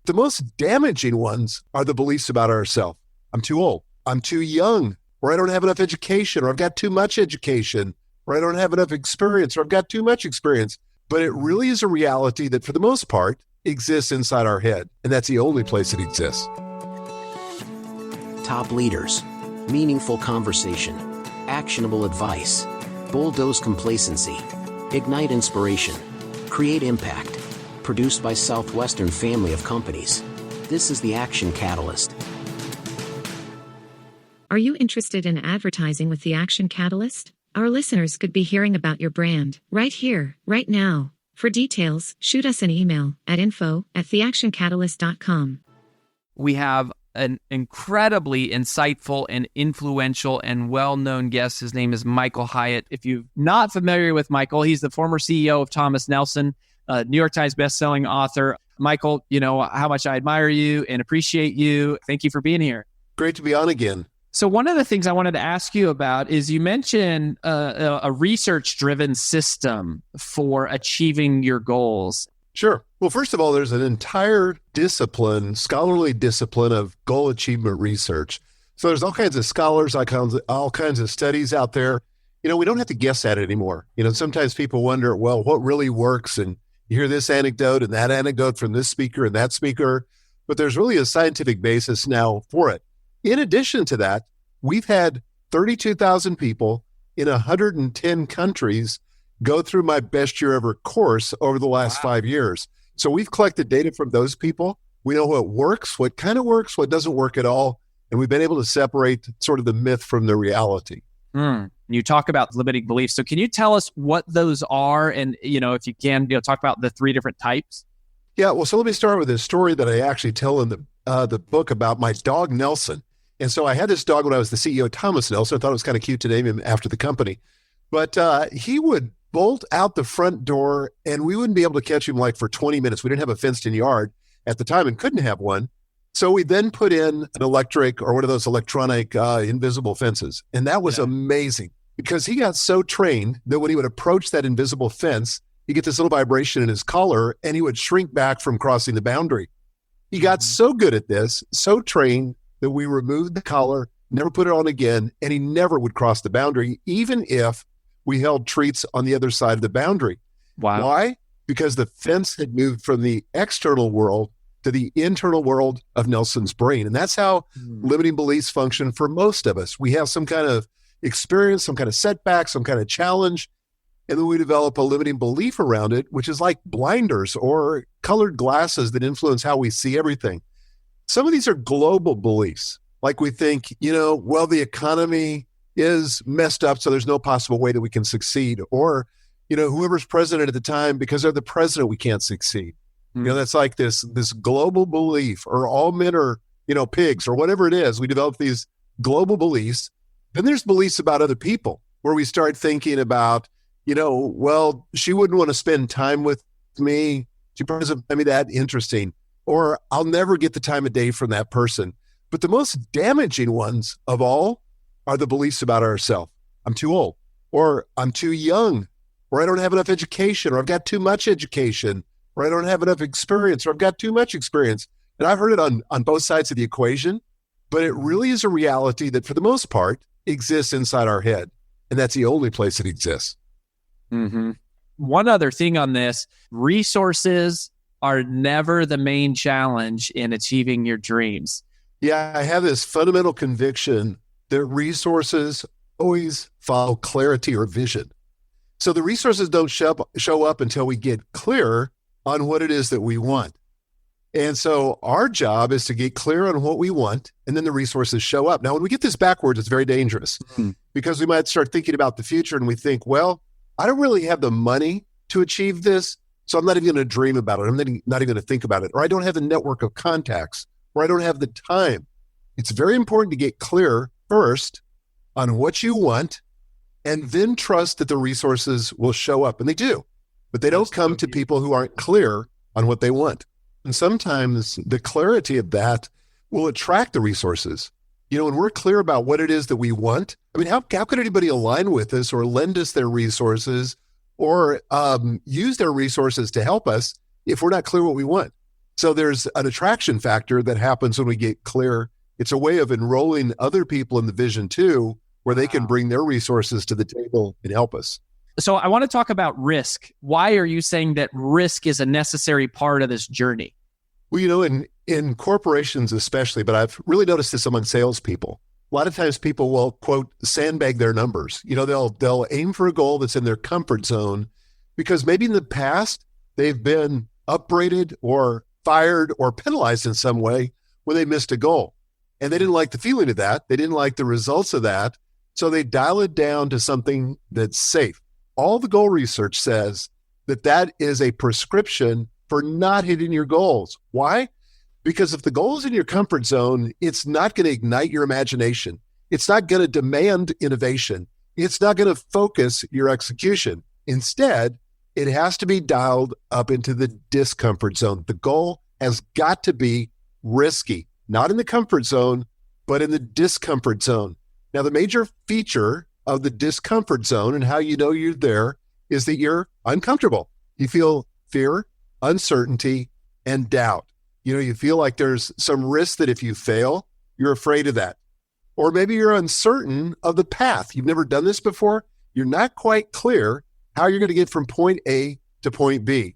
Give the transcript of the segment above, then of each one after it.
The most damaging ones are the beliefs about ourselves. I'm too old. I'm too young, or I don't have enough education, or I've got too much education, or I don't have enough experience, or I've got too much experience. But it really is a reality that for the most part exists inside our head. And that's the only place it exists. Top leaders, meaningful conversation, actionable advice, bulldoze complacency, ignite inspiration, create impact. Produced by Southwestern family of companies. This is the Action Catalyst. Are you interested in advertising with the Action Catalyst? Our listeners could be hearing about your brand right here, right now. For details, shoot us an email at info@theactioncatalyst.com. We have an incredibly insightful and influential and well-known guest. His name is Michael Hyatt. If you're not familiar with Michael, he's the former CEO of Thomas Nelson, New York Times bestselling author. Michael, you know how much I admire you and appreciate you. Thank you for being here. Great to be on again. So one of the things I wanted to ask you about is you mentioned a research-driven system for achieving your goals. Sure. Well, first of all, there's an entire discipline, scholarly discipline of goal achievement research. So there's all kinds of scholars, all kinds of studies out there. You know, we don't have to guess at it anymore. You know, sometimes people wonder, well, what really works? And you hear this anecdote and that anecdote from this speaker and that speaker, but there's really a scientific basis now for it. In addition to that, we've had 32,000 people in 110 countries go through my best year ever course over the last 5 years. So we've collected data from those people. We know what works, what kind of works, what doesn't work at all. And we've been able to separate sort of the myth from the reality. You talk about limiting beliefs. So can you tell us what those are? And, you know, if you can, talk about the 3 different types. Yeah. Well, so let me start with this story that I actually tell in the book about my dog, Nelson. And so I had this dog when I was the CEO of Thomas Nelson. I thought it was kind of cute to name him after the company. But he would bolt out the front door and we wouldn't be able to catch him like for 20 minutes. We didn't have a fenced-in yard at the time and couldn't have one. So we then put in an electric or one of those electronic invisible fences. And that was amazing because he got so trained that when he would approach that invisible fence, he'd get this little vibration in his collar and he would shrink back from crossing the boundary. He got so good at this, so trained that we removed the collar, never put it on again, and he never would cross the boundary, even if we held treats on the other side of the boundary. Wow. Why? Because the fence had moved from the external world to the internal world of Nelson's brain. And that's how limiting beliefs function for most of us. We have some kind of experience, some kind of setback, some kind of challenge, and then we develop a limiting belief around it, which is like blinders or colored glasses that influence how we see everything. Some of these are global beliefs. Like we think, you know, well, the economy is messed up, so there's no possible way that we can succeed. Or, you know, whoever's president at the time, because they're the president, we can't succeed. You know, that's like this global belief, or all men are, you know, pigs, or whatever it is. We develop these global beliefs. Then there's beliefs about other people where we start thinking about, you know, well, she wouldn't want to spend time with me. She probably doesn't find me that interesting, or I'll never get the time of day from that person. But the most damaging ones of all are the beliefs about ourselves. I'm too old, or I'm too young, or I don't have enough education, or I've got too much education, or I don't have enough experience, or I've got too much experience. And I've heard it on both sides of the equation, but it really is a reality that for the most part exists inside our head. And that's the only place it exists. One other thing on this, resources are never the main challenge in achieving your dreams. Yeah, I have this fundamental conviction that resources always follow clarity or vision. So the resources don't show up until we get clear on what it is that we want. And so our job is to get clear on what we want, and then the resources show up. Now, when we get this backwards, it's very dangerous because we might start thinking about the future and we think, well, I don't really have the money to achieve this, so I'm not even going to dream about it. I'm not even going to think about it. Or I don't have the network of contacts, or I don't have the time. It's very important to get clear first on what you want, and then trust that the resources will show up. And they do, but they don't come to people who aren't clear on what they want. And sometimes the clarity of that will attract the resources. You know, when we're clear about what it is that we want, I mean, how could anybody align with us or lend us their resources or use their resources to help us if we're not clear what we want? So there's an attraction factor that happens when we get clear. It's a way of enrolling other people in the vision too, where they can bring their resources to the table and help us. So I want to talk about risk. Why are you saying that risk is a necessary part of this journey? Well, in corporations especially, but I've really noticed this among salespeople. A lot of times people will, quote, sandbag their numbers. They'll aim for a goal that's in their comfort zone because maybe in the past they've been upbraided or fired or penalized in some way when they missed a goal. And they didn't like the feeling of that. They didn't like the results of that. So they dial it down to something that's safe. All the goal research says that is a prescription for not hitting your goals. Why? Because if the goal is in your comfort zone, it's not going to ignite your imagination. It's not going to demand innovation. It's not going to focus your execution. Instead, it has to be dialed up into the discomfort zone. The goal has got to be risky, not in the comfort zone, but in the discomfort zone. Now, the major feature of the discomfort zone and how you know you're there is that you're uncomfortable. You feel fear, uncertainty, and doubt. You feel like there's some risk that if you fail, you're afraid of that. Or maybe you're uncertain of the path. You've never done this before. You're not quite clear how you're going to get from point A to point B.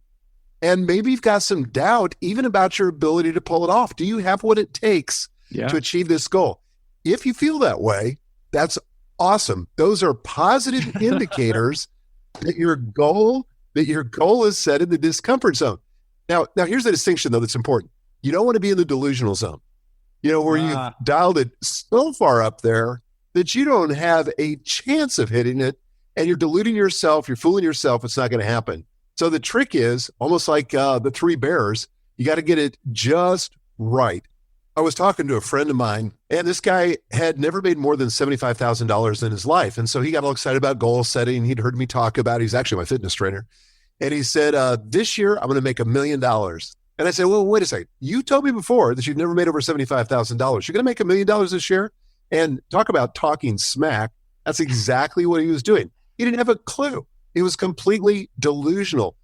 And maybe you've got some doubt even about your ability to pull it off. Do you have what it takes to achieve this goal? If you feel that way, that's awesome. Those are positive indicators that your goal is set in the discomfort zone. Now here's the distinction though that's important. You don't want to be in the delusional zone, where you've dialed it so far up there that you don't have a chance of hitting it and you're deluding yourself, you're fooling yourself, it's not going to happen. So the trick is almost like the three bears, you got to get it just right. I was talking to a friend of mine, and this guy had never made more than $75,000 in his life. And so he got all excited about goal setting. He'd heard me talk about it. He's actually my fitness trainer. And he said, this year, I'm going to make $1 million. And I said, well, wait a second. You told me before that you've never made over $75,000. You're going to make $1 million this year? And talk about talking smack. That's exactly what he was doing. He didn't have a clue. He was completely delusional.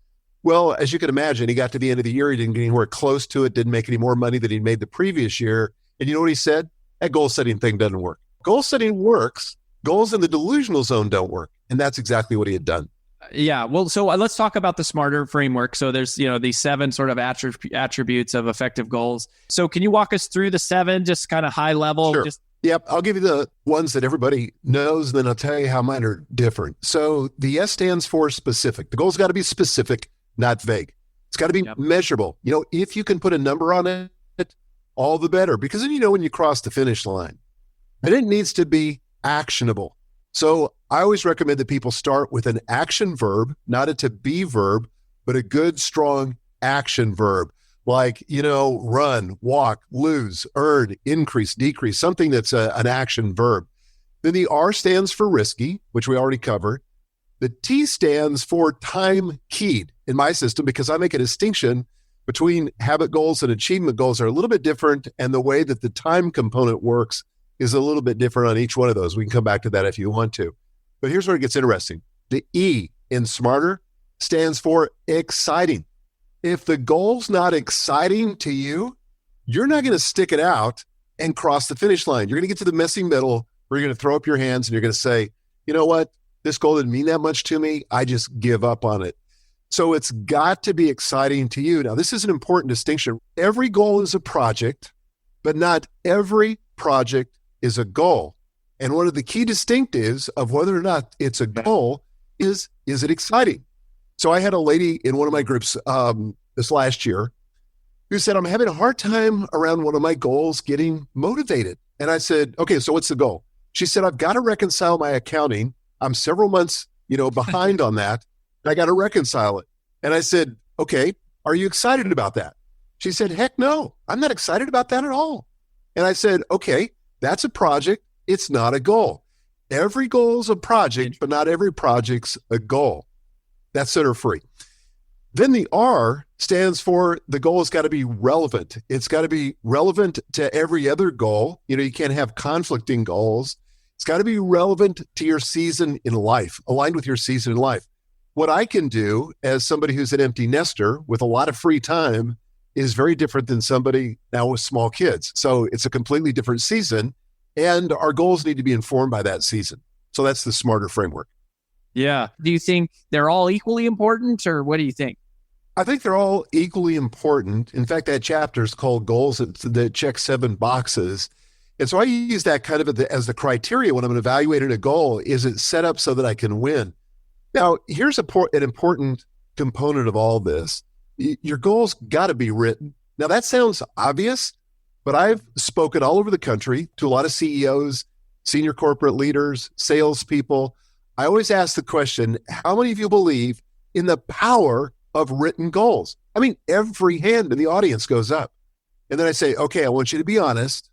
Well, as you can imagine, he got to the end of the year. He didn't get anywhere close to it, didn't make any more money than he made the previous year. And you know what he said? That goal setting thing doesn't work. Goal setting works. Goals in the delusional zone don't work. And that's exactly what he had done. Yeah. Well, so let's talk about the SMARTER framework. So there's, these 7 sort of attributes of effective goals. So can you walk us through the 7, just kind of high level? Sure. Yep. I'll give you the ones that everybody knows, then I'll tell you how mine are different. So the S stands for specific. The goal's got to be specific, not vague. It's got to be measurable. If you can put a number on it, all the better, because then when you cross the finish line. And it needs to be actionable. So I always recommend that people start with an action verb, not a to be verb, but a good, strong action verb. Like, run, walk, lose, earn, increase, decrease, something that's an action verb. Then the R stands for risky, which we already covered. The T stands for time keyed in my system, because I make a distinction between habit goals and achievement goals are a little bit different. And the way that the time component works is a little bit different on each one of those. We can come back to that if you want to. But here's where it gets interesting. The E in SMARTER stands for exciting. If the goal's not exciting to you, you're not going to stick it out and cross the finish line. You're going to get to the messy middle where you're going to throw up your hands and you're going to say, you know what? This goal didn't mean that much to me. I just give up on it. So it's got to be exciting to you. Now, this is an important distinction. Every goal is a project, but not every project is a goal. And one of the key distinctives of whether or not it's a goal is it exciting? So I had a lady in one of my groups this last year who said, I'm having a hard time around one of my goals getting motivated. And I said, okay, so what's the goal? She said, I've got to reconcile my accounting. I'm several months, behind on that. And I got to reconcile it. And I said, okay, are you excited about that? She said, heck no, I'm not excited about that at all. And I said, okay, that's a project. It's not a goal. Every goal is a project, but not every project's a goal. That's set her free. Then the R stands for the goal has got to be relevant. It's got to be relevant to every other goal. You can't have conflicting goals. It's got to be relevant to your season in life, aligned with your season in life. What I can do as somebody who's an empty nester with a lot of free time is very different than somebody now with small kids. So it's a completely different season, and our goals need to be informed by that season. So that's the smarter framework. Yeah. Do you think they're all equally important, or what do you think? I think they're all equally important. In fact, that chapter is called Goals that check 7 boxes. And so I use that kind of as the criteria when I'm evaluating a goal. Is it set up so that I can win? Now, here's an important component of all this. Your goals got to be written. Now, that sounds obvious, but I've spoken all over the country to a lot of CEOs, senior corporate leaders, salespeople. I always ask the question, how many of you believe in the power of written goals? I mean, every hand in the audience goes up. And then I say, okay, I want you to be honest.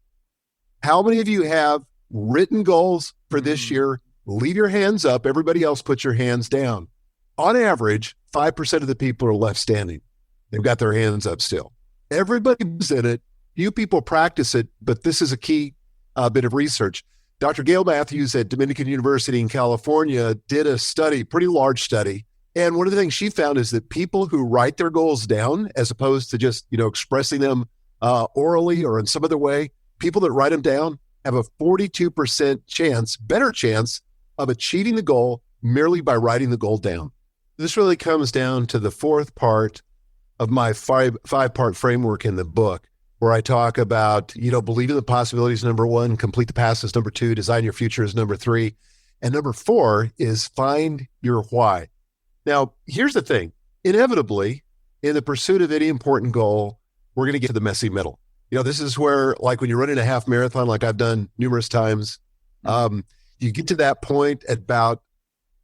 How many of you have written goals for this year? Leave your hands up. Everybody else put your hands down. On average, 5% of the people are left standing. They've got their hands up still. Everybody's in it. Few people practice it, but this is a key bit of research. Dr. Gail Matthews at Dominican University in California did a study, pretty large study. And one of the things she found is that people who write their goals down, as opposed to just, expressing them orally or in some other way, people that write them down have a 42% better chance of achieving the goal merely by writing the goal down. This really comes down to the fourth part of my five-part framework in the book, where I talk about, believe in the possibilities, number 1, complete the past is number 2, design your future is number 3, and number 4 is find your why. Now, here's the thing. Inevitably, in the pursuit of any important goal, we're going to get to the messy middle. This is where, like when you're running a half marathon, like I've done numerous times, you get to that point at about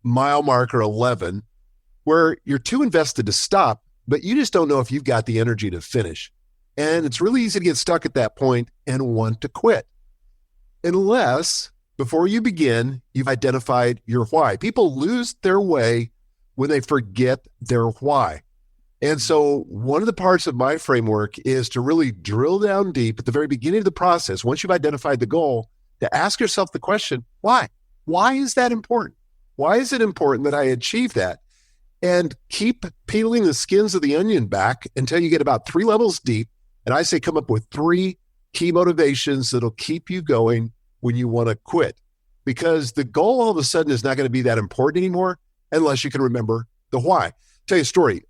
mile marker 11, where you're too invested to stop, but you just don't know if you've got the energy to finish. And it's really easy to get stuck at that point and want to quit. Unless, before you begin, you've identified your why. People lose their way when they forget their why. And so one of the parts of my framework is to really drill down deep at the very beginning of the process. Once you've identified the goal, to ask yourself the question, why? Why is that important? Why is it important that I achieve that? And keep peeling the skins of the onion back until you get about 3 levels deep. And I say come up with 3 key motivations that'll keep you going when you want to quit. Because the goal all of a sudden is not going to be that important anymore unless you can remember the why. I'll tell you a story.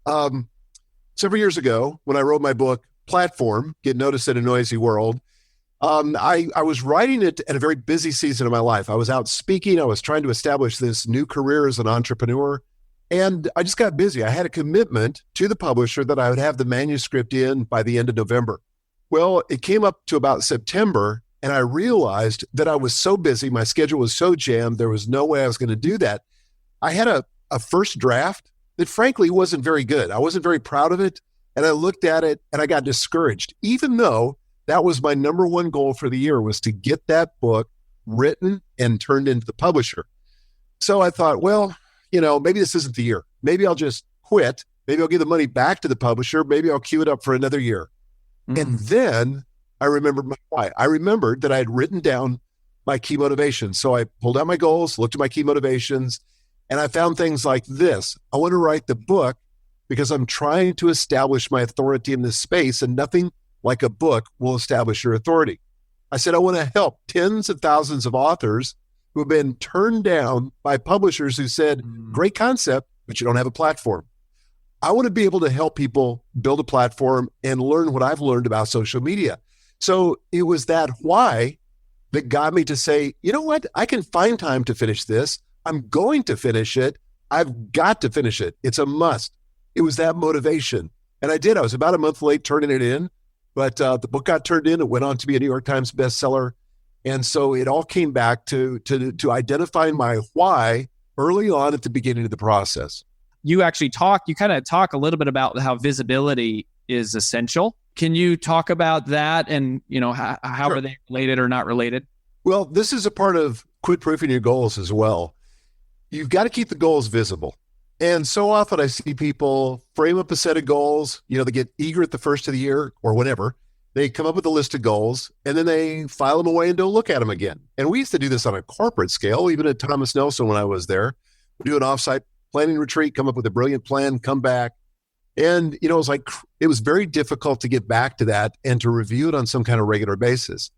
Several years ago, when I wrote my book, Platform, Get Noticed in a Noisy World, I was writing it at a very busy season of my life. I was out speaking. I was trying to establish this new career as an entrepreneur. And I just got busy. I had a commitment to the publisher that I would have the manuscript in by the end of November. Well, it came up to about September, and I realized that I was so busy. My schedule was so jammed. There was no way I was going to do that. I had a first draft that frankly wasn't very good. I wasn't very proud of it. And I looked at it and I got discouraged, even though that was my number 1 goal for the year, was to get that book written and turned into the publisher. So I thought, well, maybe this isn't the year. Maybe I'll just quit. Maybe I'll give the money back to the publisher. Maybe I'll queue it up for another year. And then I remembered my why. I remembered that I had written down my key motivations. So I pulled out my goals, looked at my key motivations, and I found things like this. I want to write the book because I'm trying to establish my authority in this space, and nothing like a book will establish your authority. I said, I want to help tens of thousands of authors who have been turned down by publishers who said, great concept, but you don't have a platform. I want to be able to help people build a platform and learn what I've learned about social media. So it was that why that got me to say, you know what? I can find time to finish this. I'm going to finish it. I've got to finish it. It's a must. It was that motivation. And I did. I was about a month late turning it in, but the book got turned in. It went on to be a New York Times bestseller. And so it all came back to identifying my why early on at the beginning of the process. You kind of talk a little bit about how visibility is essential. Can you talk about that and, how Sure. are they related or not related? Well, this is a part of quit proofing your goals as well. You've got to keep the goals visible. And so often I see people frame up a set of goals, they get eager at the first of the year or whenever. They come up with a list of goals and then they file them away and don't look at them again. And we used to do this on a corporate scale, even at Thomas Nelson when I was there. We do an offsite planning retreat, come up with a brilliant plan, come back. And, it was like, it was very difficult to get back to that and to review it on some kind of regular basis.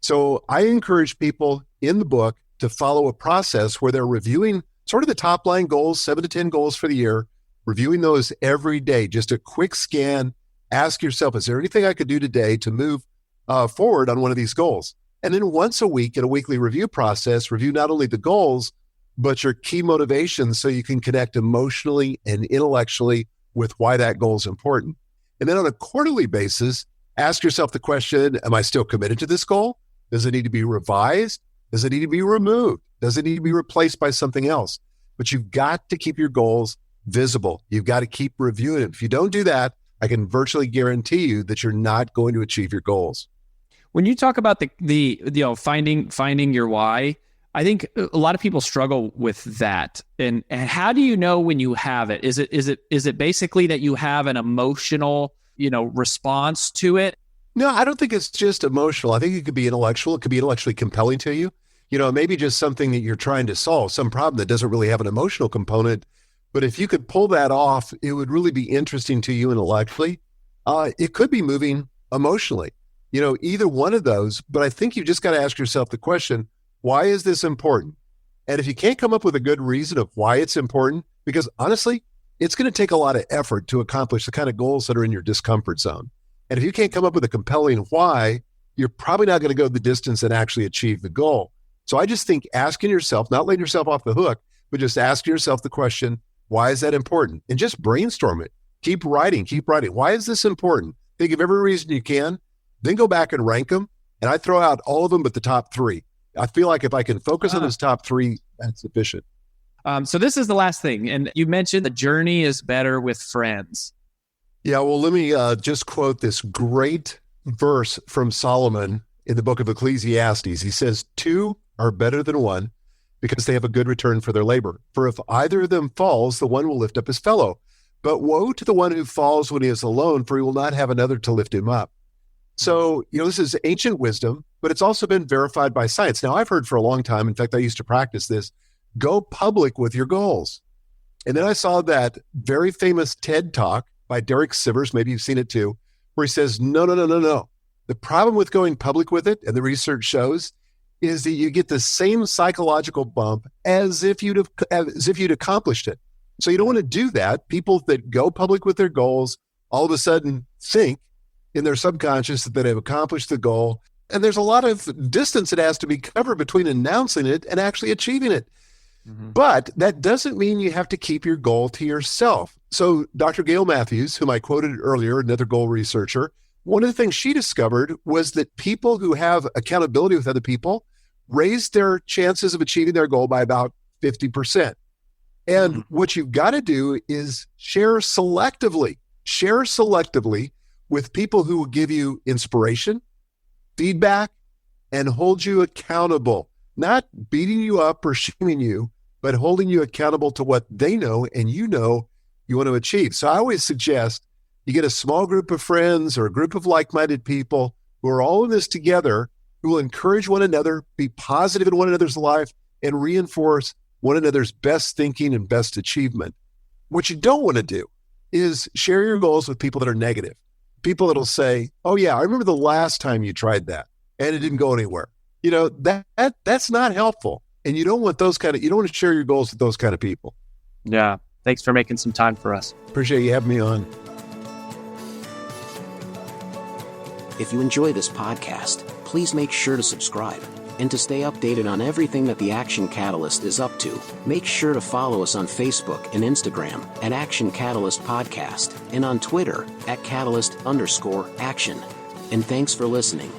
So I encourage people in the book to follow a process where they're reviewing sort of the top line goals, 7 to 10 goals for the year, reviewing those every day, just a quick scan. Ask yourself, is there anything I could do today to move forward on one of these goals? And then once a week in a weekly review process, review not only the goals, but your key motivations so you can connect emotionally and intellectually with why that goal is important. And then on a quarterly basis, ask yourself the question, am I still committed to this goal? Does it need to be revised? Does it need to be removed? Does it need to be replaced by something else? But you've got to keep your goals visible. You've got to keep reviewing it. If you don't do that, I can virtually guarantee you that you're not going to achieve your goals. When you talk about the finding your why, I think a lot of people struggle with that. And how do you know when you have it? Is it basically that you have an emotional, response to it? No, I don't think it's just emotional. I think it could be intellectual. It could be intellectually compelling to you. Maybe just something that you're trying to solve, some problem that doesn't really have an emotional component. But if you could pull that off, it would really be interesting to you intellectually. It could be moving emotionally, either one of those. But I think you've just got to ask yourself the question, why is this important? And if you can't come up with a good reason of why it's important, because honestly, it's going to take a lot of effort to accomplish the kind of goals that are in your discomfort zone. And if you can't come up with a compelling why, you're probably not going to go the distance and actually achieve the goal. So I just think asking yourself, not letting yourself off the hook, but just asking yourself the question, why is that important? And just brainstorm it. Keep writing. Why is this important? Think of every reason you can, then go back and rank them. And I throw out all of them but the top 3. I feel like if I can focus on those top 3, that's sufficient. So this is the last thing. And you mentioned the journey is better with friends. Yeah, well, let me just quote this great verse from Solomon in the book of Ecclesiastes. He says, 2 are better than 1 because they have a good return for their labor. For if either of them falls, the one will lift up his fellow. But woe to the one who falls when he is alone, for he will not have another to lift him up. So, this is ancient wisdom, but it's also been verified by science. Now, I've heard for a long time, in fact, I used to practice this, go public with your goals. And then I saw that very famous TED Talk by Derek Sivers, maybe you've seen it too, where he says, no. The problem with going public with it, and the research shows, is that you get the same psychological bump as if you'd accomplished it. So you don't want to do that. People that go public with their goals all of a sudden think in their subconscious that they've accomplished the goal. And there's a lot of distance that has to be covered between announcing it and actually achieving it. Mm-hmm. But that doesn't mean you have to keep your goal to yourself. So Dr. Gail Matthews, whom I quoted earlier, another goal researcher, one of the things she discovered was that people who have accountability with other people raise their chances of achieving their goal by about 50%. And what you've got to do is share selectively with people who will give you inspiration, feedback, and hold you accountable, not beating you up or shaming you, but holding you accountable to what they know and you want to achieve. So I always suggest you get a small group of friends or a group of like-minded people who are all in this together, who will encourage one another, be positive in one another's life, and reinforce one another's best thinking and best achievement. What you don't want to do is share your goals with people that are negative. People that'll say, oh yeah, I remember the last time you tried that and it didn't go anywhere. That's not helpful. And you don't want you don't want to share your goals with those kind of people. Yeah. Thanks for making some time for us. Appreciate you having me on. If you enjoy this podcast, please make sure to subscribe. And to stay updated on everything that the Action Catalyst is up to, make sure to follow us on Facebook and Instagram at Action Catalyst Podcast and on Twitter at Catalyst_Action. And thanks for listening.